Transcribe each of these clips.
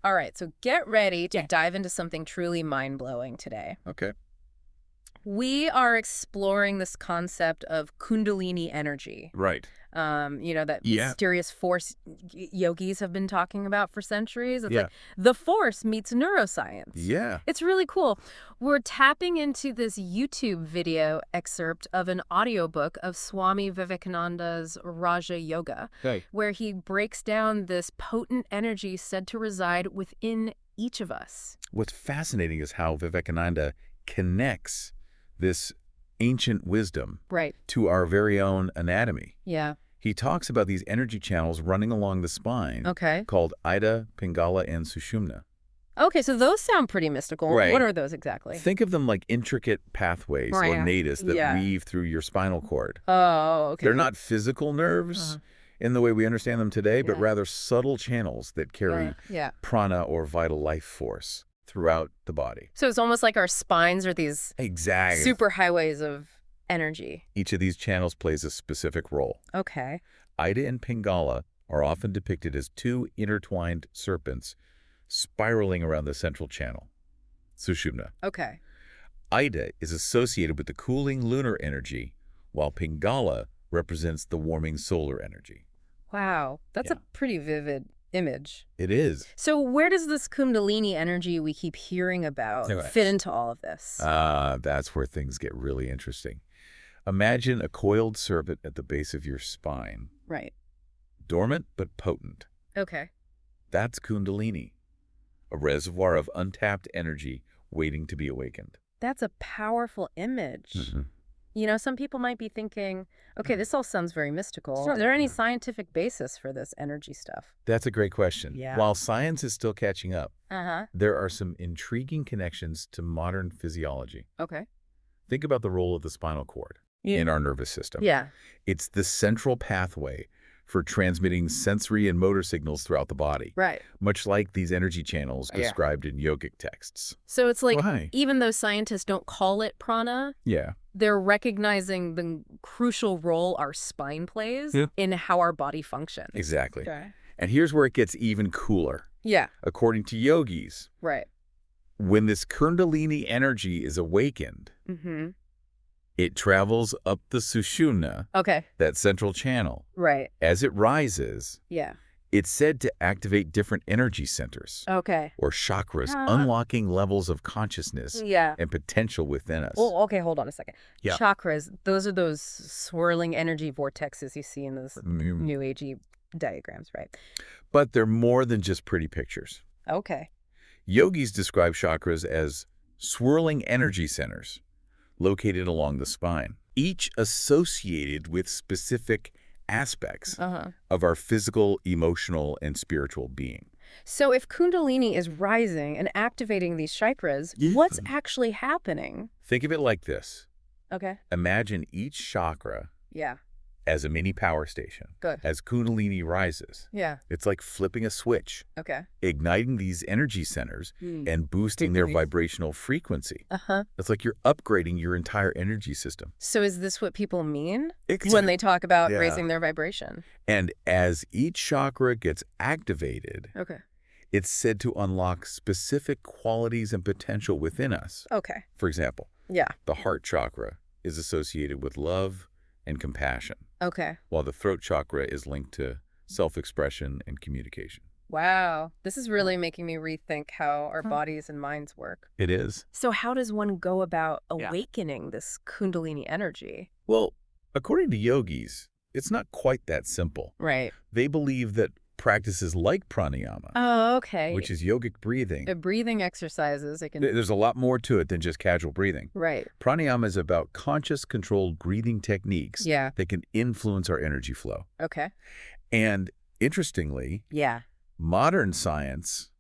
All right, so get ready to dive into something truly mind-blowing today. Okay. We are exploring this concept of Kundalini energy. Right. That Yeah. mysterious force yogis have been talking about for centuries. It's Yeah. like the force meets neuroscience. Yeah. It's really cool. We're tapping into this YouTube video excerpt of an audiobook of Swami Vivekananda's Raja Yoga, Okay. where he breaks down this potent energy said to reside within each of us. What's fascinating is how Vivekananda connects this ancient wisdom Right. to our very own anatomy. Yeah. He talks about these energy channels running along the spine Okay. called Ida, Pingala, and Sushumna. Okay, so those sound pretty mystical. Right. What are those exactly? Think of them like intricate pathways or Right. nadis that Yeah. weave through your spinal cord. Oh, okay. They're not physical nerves in the way we understand them today, but Yeah. rather subtle channels that carry Yeah. prana or vital life force throughout the body. So it's almost like our spines are these Exactly. super highways of energy. Each of these channels plays a specific role. Okay. Ida and Pingala are often depicted as two intertwined serpents spiraling around the central channel, Sushumna. Okay. Ida is associated with the cooling lunar energy, while Pingala represents the warming solar energy. Wow. That's Yeah. a pretty vivid image. It is. So where does this Kundalini energy we keep hearing about Right. fit into all of this? That's where things get really interesting. Imagine a coiled serpent at the base of your spine, Right. dormant but potent. Okay. That's Kundalini, a reservoir of untapped energy waiting to be awakened. That's a powerful image. Mhm. Some people might be thinking, okay, this all sounds very mystical. Sure. Is there any scientific basis for this energy stuff? That's a great question. Yeah. While science is still catching up, Uh-huh. there are some intriguing connections to modern physiology. Okay. Think about the role of the spinal cord in our nervous system. Yeah. It's the central pathway for transmitting sensory and motor signals throughout the body, Right. much like these energy channels Yeah. described in yogic texts. So it's like, Why? even though scientists don't call it prana, Yeah. they're recognizing the crucial role our spine plays Yeah. in how our body functions. Exactly. Okay. And here's where it gets even cooler. Yeah. According to yogis, Right. when this Kundalini energy is awakened, Mm-hmm. it travels up the Sushumna, Okay. that central channel. Right. As it rises, Yeah. it's said to activate different energy centers Okay. or chakras, Ah. unlocking levels of consciousness Yeah. and potential within us. Well, okay, hold on a second. Yeah. Chakras, those are those swirling energy vortexes you see in those Mm. new agey diagrams, right? But they're more than just pretty pictures. Okay. Yogis describe chakras as swirling energy centers located along the spine, each associated with specific aspects Uh-huh. of our physical, emotional, and spiritual being. So if Kundalini is rising and activating these chakras, Yeah. what's actually happening? Think of it like this. Okay. Imagine each chakra Yeah. as a mini power station. Good. As Kundalini rises, Yeah. it's like flipping a switch, Okay. igniting these energy centers Mm. and boosting their vibrational frequency. Uh-huh. It's like you're upgrading your entire energy system. So is this what people mean Exactly. when they talk about Yeah. raising their vibration? And as each chakra gets activated, Okay. it's said to unlock specific qualities and potential within us. Okay. For example, Yeah. the heart chakra is associated with love and compassion, Okay. while the throat chakra is linked to self-expression and communication. Wow. This is really making me rethink how our bodies and minds work. It is. So how does one go about Yeah. awakening this Kundalini energy? Well, according to yogis, it's not quite that simple. Right. They believe that practices like pranayama, Oh, okay. which is yogic breathing, Breathing exercises. I can. there's a lot more to it than just casual breathing. Right. Pranayama is about conscious, controlled breathing techniques Yeah. that can influence our energy flow. Okay. And interestingly, Yeah. modern science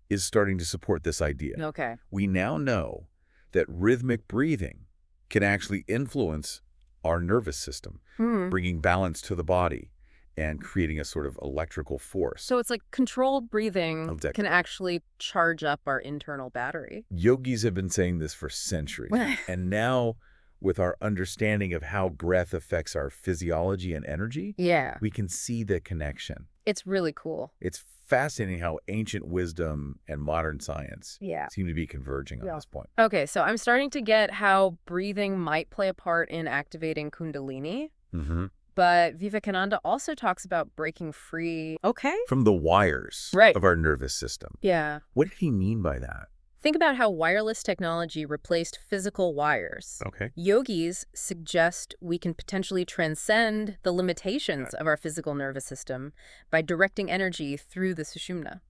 is starting to support this idea. Okay. We now know that rhythmic breathing can actually influence our nervous system, Hmm. bringing balance to the body and creating a sort of electrical force. So it's like controlled breathing Exactly. can actually charge up our internal battery. Yogis have been saying this for centuries. And now with our understanding of how breath affects our physiology and energy, Yeah. we can see the connection. It's really cool. It's fascinating how ancient wisdom and modern science Yeah. seem to be converging on this point. Okay, so I'm starting to get how breathing might play a part in activating Kundalini, Mm-hmm. but Vivekananda also talks about breaking free. Okay. From the wires Right. of our nervous system. Yeah. What did he mean by that? Think about how wireless technology replaced physical wires. Okay. Yogis suggest we can potentially transcend the limitations of our physical nervous system by directing energy through the Sushumna.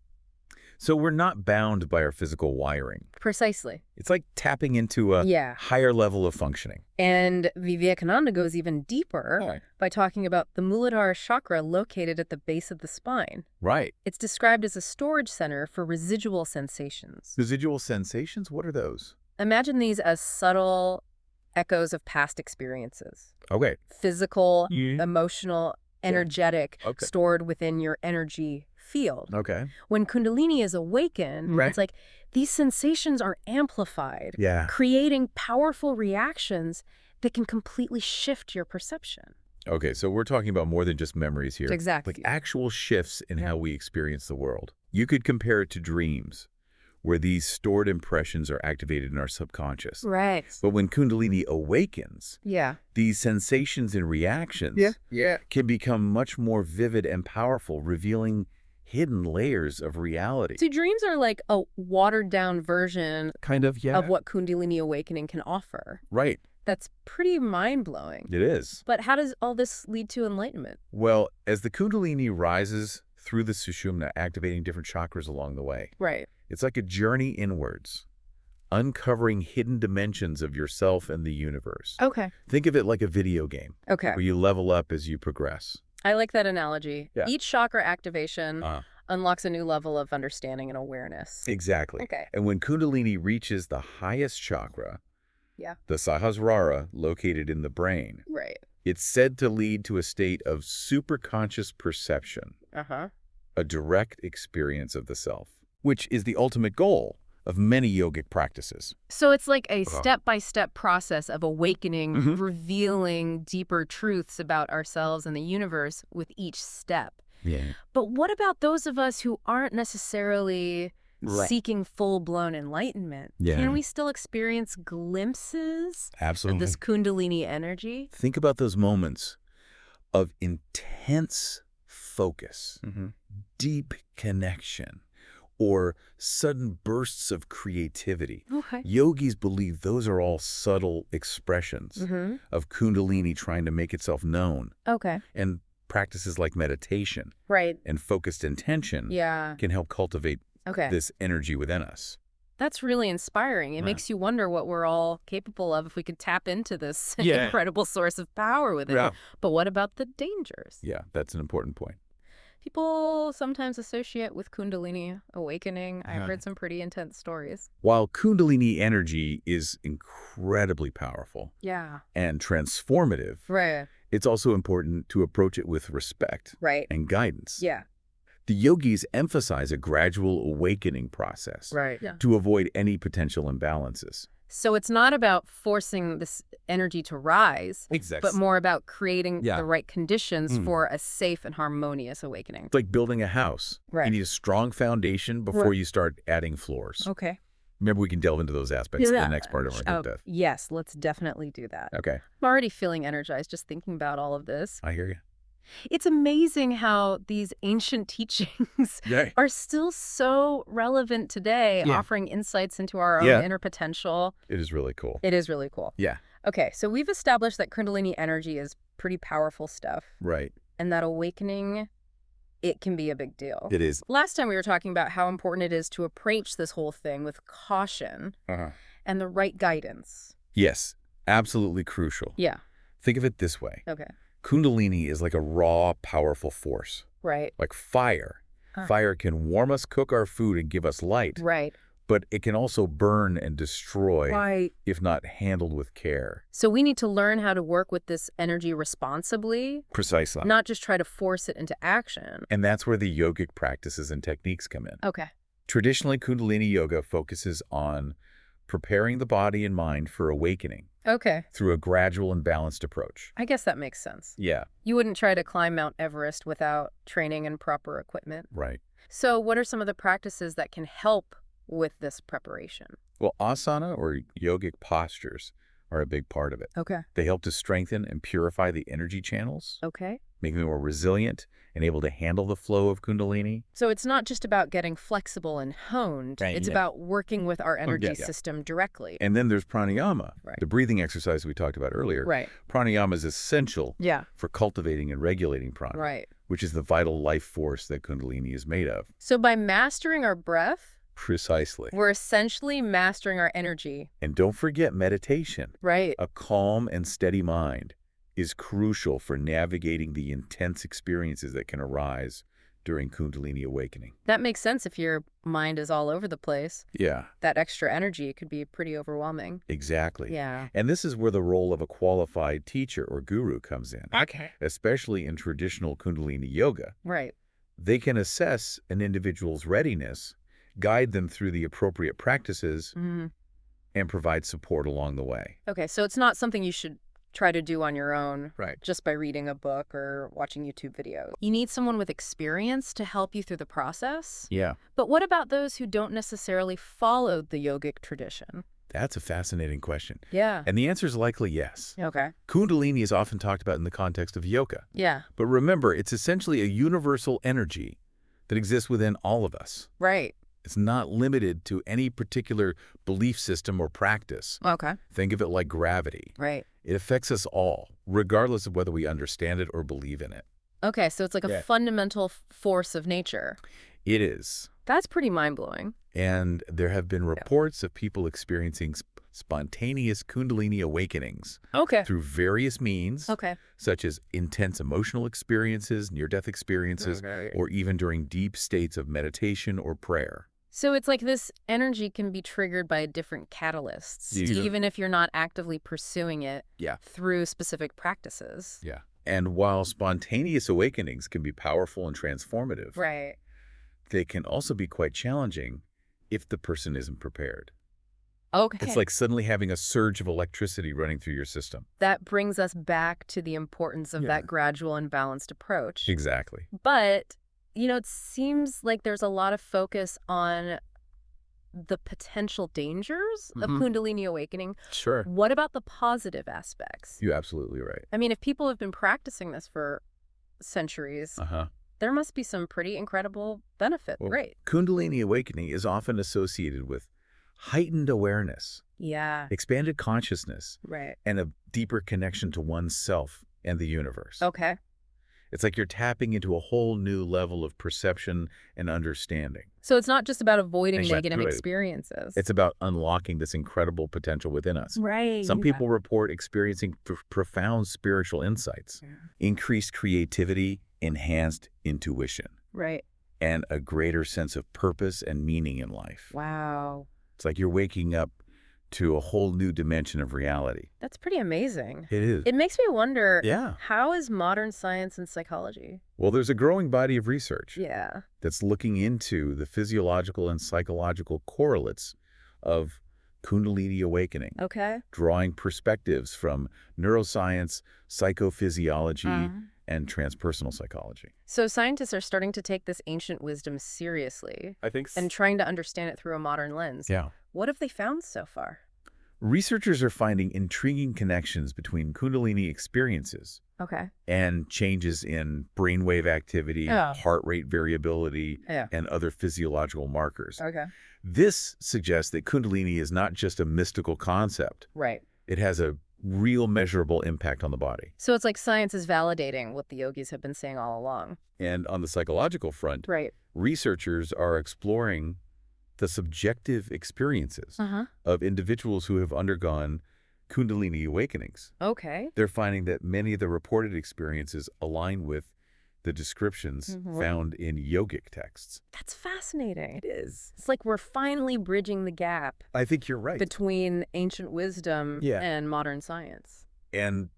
So we're not bound by our physical wiring. Precisely. It's like tapping into a Yeah. higher level of functioning. And Vivekananda goes even deeper by talking about the Muladhara chakra located at the base of the spine. Right. It's described as a storage center for residual sensations. Residual sensations? What are those? Imagine these as subtle echoes of past experiences. Okay. Physical, Yeah. emotional, energetic, Okay. stored within your energy field. Okay. When Kundalini is awakened, Right. it's like these sensations are amplified, Yeah. creating powerful reactions that can completely shift your perception. Okay, so we're talking about more than just memories here. Exactly. Like actual shifts in how we experience the world. You could compare it to dreams, where these stored impressions are activated in our subconscious. Right. But when Kundalini awakens, Yeah. these sensations and reactions can become much more vivid and powerful, revealing hidden layers of reality. So dreams are like a watered-down version Kind of, yeah. of what Kundalini awakening can offer. Right. That's pretty mind-blowing. It is. But how does all this lead to enlightenment? Well, as the Kundalini rises through the Sushumna, activating different chakras along the way, Right. it's like a journey inwards, uncovering hidden dimensions of yourself and the universe. Okay. Think of it like a video game, Okay. where you level up as you progress. I like that analogy. Yeah. Each chakra activation unlocks a new level of understanding and awareness. Exactly. Okay. And when Kundalini reaches the highest chakra, Yeah. the Sahasrara, located in the brain, Right. it's said to lead to a state of superconscious perception, Uh-huh. a direct experience of the self, which is the ultimate goal of many yogic practices. So it's like a step-by-step process of awakening, Mhm. revealing deeper truths about ourselves and the universe with each step. Yeah. But what about those of us who aren't necessarily Right. seeking full-blown enlightenment? Yeah. Can we still experience glimpses of Absolutely. this Kundalini energy? Think about those moments of intense focus, deep connection, or sudden bursts of creativity. Okay. Yogis believe those are all subtle expressions Mm-hmm. of Kundalini trying to make itself known. Okay. And practices like meditation Right. and focused intention Yeah. can help cultivate Okay. this energy within us. That's really inspiring. It Yeah. makes you wonder what we're all capable of if we could tap into this Yeah. incredible source of power within. Yeah. But what about the dangers? Yeah, that's an important point. People sometimes associate with Kundalini awakening. I've heard some pretty intense stories. While Kundalini energy is incredibly powerful Yeah. and transformative, Right. it's also important to approach it with respect Right. and guidance. Yeah. The yogis emphasize a gradual awakening process Right. Yeah. to avoid any potential imbalances. So it's not about forcing this energy to rise, Exactly. but more about creating Yeah. the right conditions Mm. for a safe and harmonious awakening. It's like building a house. Right. You need a strong foundation before you start adding floors. Okay. Remember, we can delve into those aspects in the next part of our Oh, deep dive. yes, let's definitely do that. Okay, I'm already feeling energized just thinking about all of this. I hear you. It's amazing how these ancient teachings Yeah. are still so relevant today, Yeah. offering insights into our own Yeah. inner potential. It is really cool. It is really cool. Yeah, Okay, so we've established that Kundalini energy is pretty powerful stuff, right. and that awakening, it can be a big deal. It is. Last time we were talking about how important it is to approach this whole thing with caution and the right guidance. Yes, absolutely crucial. Yeah. Think of it this way. Okay. Kundalini is like a raw, powerful force, Right. like fire. Fire can warm us, cook our food, and give us light, Right. but it can also burn and destroy Right. if not handled with care. So we need to learn how to work with this energy responsibly, Precisely. not just try to force it into action. And that's where the yogic practices and techniques come in. Okay. Traditionally, Kundalini yoga focuses on preparing the body and mind for awakening Okay. through a gradual and balanced approach. I guess that makes sense. Yeah, You wouldn't try to climb Mount Everest without training and proper equipment. right. So what are some of the practices that can help with this preparation? Well, asana or yogic postures are a big part of it. Okay. They help to strengthen and purify the energy channels, Okay. making them more resilient and able to handle the flow of Kundalini. So it's not just about getting flexible and honed. Right, It's yeah. about working with our energy yeah. system directly. And then there's pranayama, Right. the breathing exercise we talked about earlier. Right. Pranayama is essential Yeah. for cultivating and regulating prana, Right. which is the vital life force that Kundalini is made of. So by mastering our breath, Precisely. we're essentially mastering our energy. And don't forget meditation. Right. A calm and steady mind is crucial for navigating the intense experiences that can arise during Kundalini awakening. That makes sense if your mind is all over the place. Yeah, That extra energy could be pretty overwhelming. exactly. Yeah. And this is where the role of a qualified teacher or guru comes in, Okay. especially in traditional Kundalini yoga. Right. They can assess an individual's readiness, guide them through the appropriate practices, Mm-hmm. and provide support along the way. Okay, so it's not something you should try to do on your own Right. just by reading a book or watching YouTube videos. You need someone with experience to help you through the process. Yeah, But what about those who don't necessarily follow the yogic tradition? that's a fascinating question. Yeah. And the answer is likely yes. Okay. Kundalini is often talked about in the context of yoga. Yeah. But remember, it's essentially a universal energy that exists within all of us. Right. It's not limited to any particular belief system or practice. Okay. Think of it like gravity. Right. It affects us all, regardless of whether we understand it or believe in it. Okay, so it's like a Yeah. fundamental force of nature. It is. That's pretty mind-blowing. And there have been reports of people experiencing spontaneous Kundalini awakenings Okay. through various means, Okay. such as intense emotional experiences, near-death experiences, or even during deep states of meditation or prayer. So it's like this energy can be triggered by different catalysts, Yeah. even if you're not actively pursuing it Yeah. through specific practices. Yeah. And while spontaneous awakenings can be powerful and transformative, Right. they can also be quite challenging if the person isn't prepared. Okay. It's like suddenly having a surge of electricity running through your system. that brings us back to the importance of Yeah. that gradual and balanced approach. Exactly. But, it seems like there's a lot of focus on the potential dangers of Kundalini awakening. Sure. What about the positive aspects? You're absolutely right. I mean, if people have been practicing this for centuries, Uh-huh. there must be some pretty incredible benefit, Well, right? Kundalini awakening is often associated with heightened awareness, Yeah, expanded consciousness, right. and a deeper connection to oneself and the universe. Okay. It's like you're tapping into a whole new level of perception and understanding. So it's not just about avoiding Exactly. negative experiences. It's about unlocking this incredible potential within us. right. Some people report experiencing profound spiritual insights, increased creativity, enhanced intuition, Right. and a greater sense of purpose and meaning in life. Wow. It's like you're waking up to a whole new dimension of reality. That's pretty amazing. It is. It makes me wonder, Yeah. how is modern science and psychology? Well, there's a growing body of research Yeah. that's looking into the physiological and psychological correlates of Kundalini awakening, Okay. drawing perspectives from neuroscience, psychophysiology, Uh-huh. and transpersonal psychology. So scientists are starting to take this ancient wisdom seriously I think and trying to understand it through a modern lens. Yeah. What have they found so far? Researchers are finding intriguing connections between Kundalini experiences Okay. and changes in brainwave activity, Yeah. heart rate variability, Yeah. and other physiological markers. Okay. This suggests that Kundalini is not just a mystical concept. Right. It has a real measurable impact on the body. So it's like science is validating what the yogis have been saying all along. And on the psychological front, Right. researchers are exploring the subjective experiences Uh-huh. of individuals who have undergone Kundalini awakenings. Okay. They're finding that many of the reported experiences align with the descriptions found in yogic texts. That's fascinating. It is. It's like we're finally bridging the gap I think you're right. between ancient wisdom Yeah. and modern science. And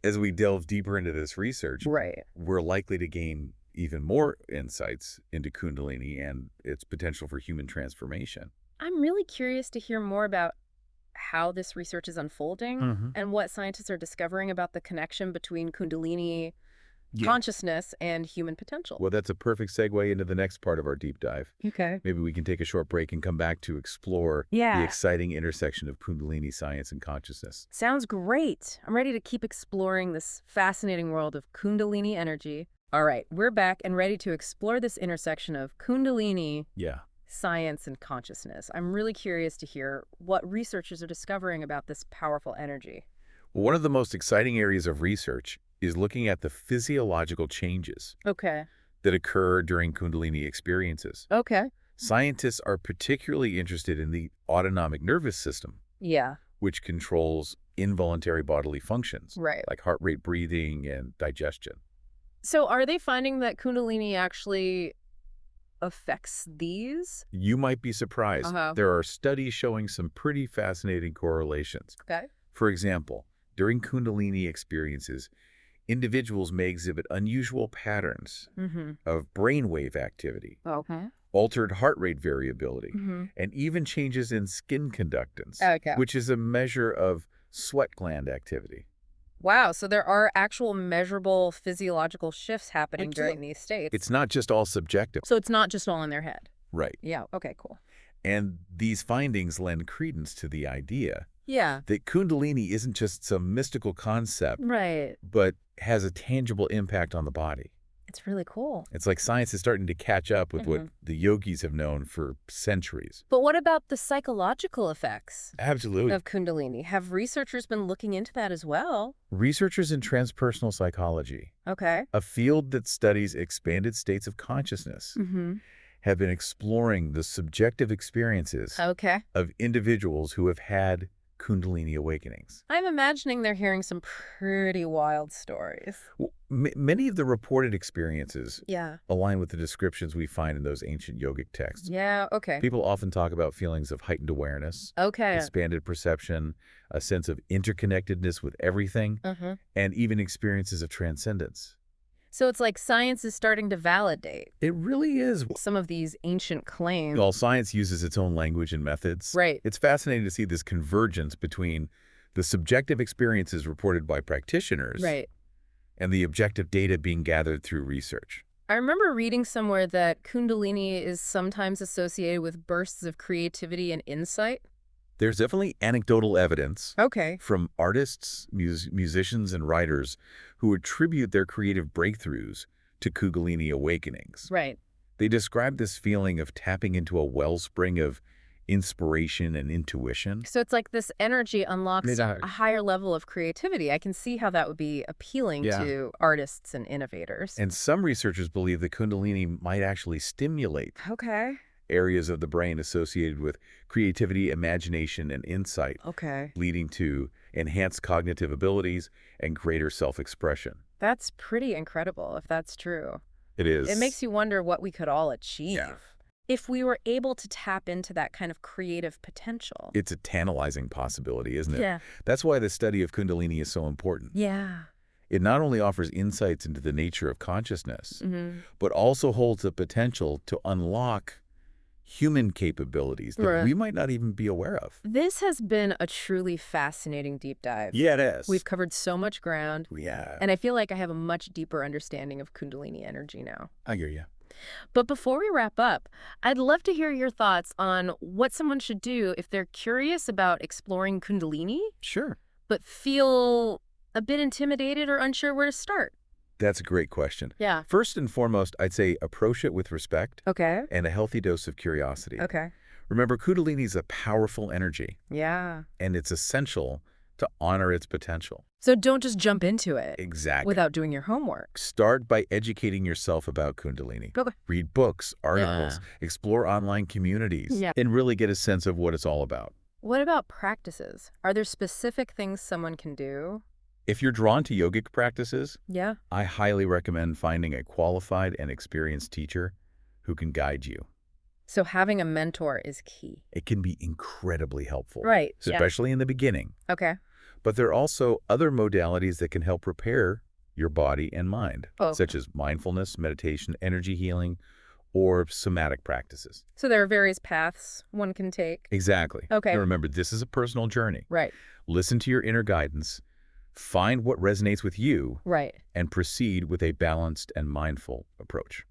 as we delve deeper into this research, Right. we're likely to gain even more insights into Kundalini and its potential for human transformation. I'm really curious to hear more about how this research is unfolding Hmm. and what scientists are discovering about the connection between Kundalini Yeah. consciousness and human potential. Well, that's a perfect segue into the next part of our deep dive. Okay. Maybe we can take a short break and come back to explore the Yeah. exciting intersection of Kundalini science and consciousness. Sounds great. I'm ready to keep exploring this fascinating world of Kundalini energy. All right, we're back and ready to explore this intersection of Kundalini Yeah. science and consciousness. I'm really curious to hear what researchers are discovering about this powerful energy. Well, one of the most exciting areas of research is looking at the physiological changes Okay. that occur during Kundalini experiences. Okay. Scientists are particularly interested in the autonomic nervous system, Yeah. which controls involuntary bodily functions, Right. like heart rate, breathing, and digestion. So are they finding that Kundalini actually affects these? You might be surprised. Uh-huh. There are studies showing some pretty fascinating correlations. Okay. For example, during Kundalini experiences, individuals may exhibit unusual patterns Mm-hmm. of brainwave activity, Okay. altered heart rate variability, Mm-hmm. and even changes in skin conductance, Okay. which is a measure of sweat gland activity. Wow, so there are actual measurable physiological shifts happening during Absolutely. these states. It's not just all subjective. So it's not just all in their head. Right. Yeah, okay, cool. And these findings lend credence to the idea Yeah. that Kundalini isn't just some mystical concept, Right. but has a tangible impact on the body. It's really cool. It's like science is starting to catch up with what Mhm. the yogis have known for centuries. But what about the psychological effects Absolutely. of Kundalini? Have researchers been looking into that as well? Researchers in transpersonal psychology, Okay. a field that studies expanded states of consciousness, Mm-hmm. have been exploring the subjective experiences Okay. of individuals who have had Kundalini awakenings. I'm imagining they're hearing some pretty wild stories. Many of the reported experiences Yeah. align with the descriptions we find in those ancient yogic texts. Yeah, okay. People often talk about feelings of heightened awareness, Okay. expanded perception, a sense of interconnectedness with everything, Uh-huh. and even experiences of transcendence. So it's like science is starting to validate It really is. some of these ancient claims. While science uses its own language and methods, Right. it's fascinating to see this convergence between the subjective experiences reported by practitioners Right. and the objective data being gathered through research. I remember reading somewhere that Kundalini is sometimes associated with bursts of creativity and insight. There's definitely anecdotal evidence Okay. from artists, musicians, and writers who attribute their creative breakthroughs to Kundalini awakenings. Right. They describe this feeling of tapping into a wellspring of inspiration and intuition. So it's like this energy unlocks Yeah. a higher level of creativity. I can see how that would be appealing Yeah. to artists and innovators. And some researchers believe that Kundalini might actually stimulate Okay. areas of the brain associated with creativity, imagination, and insight, Okay. leading to enhanced cognitive abilities and greater self-expression. That's pretty incredible if that's true. It is. It makes you wonder what we could all achieve Yeah. if we were able to tap into that kind of creative potential. It's a tantalizing possibility, isn't it? Yeah. That's why the study of Kundalini is so important. Yeah. It not only offers insights into the nature of consciousness, Mm-hmm. but also holds the potential to unlock human capabilities that Right. we might not even be aware of. This has been a truly fascinating deep dive. Yeah, it is. We've covered so much ground, Yeah, and I feel like I have a much deeper understanding of Kundalini energy now. I hear you. But before we wrap up, I'd love to hear your thoughts on what someone should do if they're curious about exploring Kundalini, Sure. but feel a bit intimidated or unsure where to start. That's a great question. Yeah. First and foremost, I'd say approach it with respect Okay. and a healthy dose of curiosity. Okay. Remember, Kundalini is a powerful energy, Yeah. and it's essential to honor its potential. So don't just jump into it Exactly. without doing your homework. Start by educating yourself about Kundalini. Okay. Read books, articles, explore online communities, Yeah. and really get a sense of what it's all about. What about practices? Are there specific things someone can do? If you're drawn to yogic practices, Yeah. I highly recommend finding a qualified and experienced teacher who can guide you. So having a mentor is key. It can be incredibly helpful, Right. Yeah. especially in the beginning. Okay. But there are also other modalities that can help prepare your body and mind, Oh. such as mindfulness, meditation, energy healing, or somatic practices. So there are various paths one can take. Exactly. Okay. And remember, this is a personal journey. Right. Listen to your inner guidance, find what resonates with you, Right. and proceed with a balanced and mindful approach.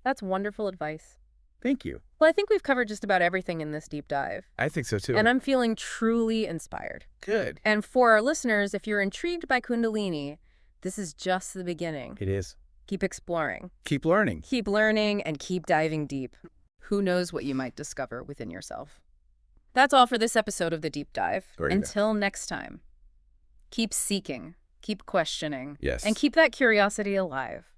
That's wonderful advice. Thank you. Well, I think we've covered just about everything in this deep dive. I think so too. And I'm feeling truly inspired. Good. And for our listeners, if you're intrigued by Kundalini, this is just the beginning. It is. Keep exploring. Keep learning. Keep learning and keep diving deep. Who knows what you might discover within yourself. That's all for this episode of The Deep Dive. Great. Until next time, keep seeking, keep questioning, Yes. and keep that curiosity alive.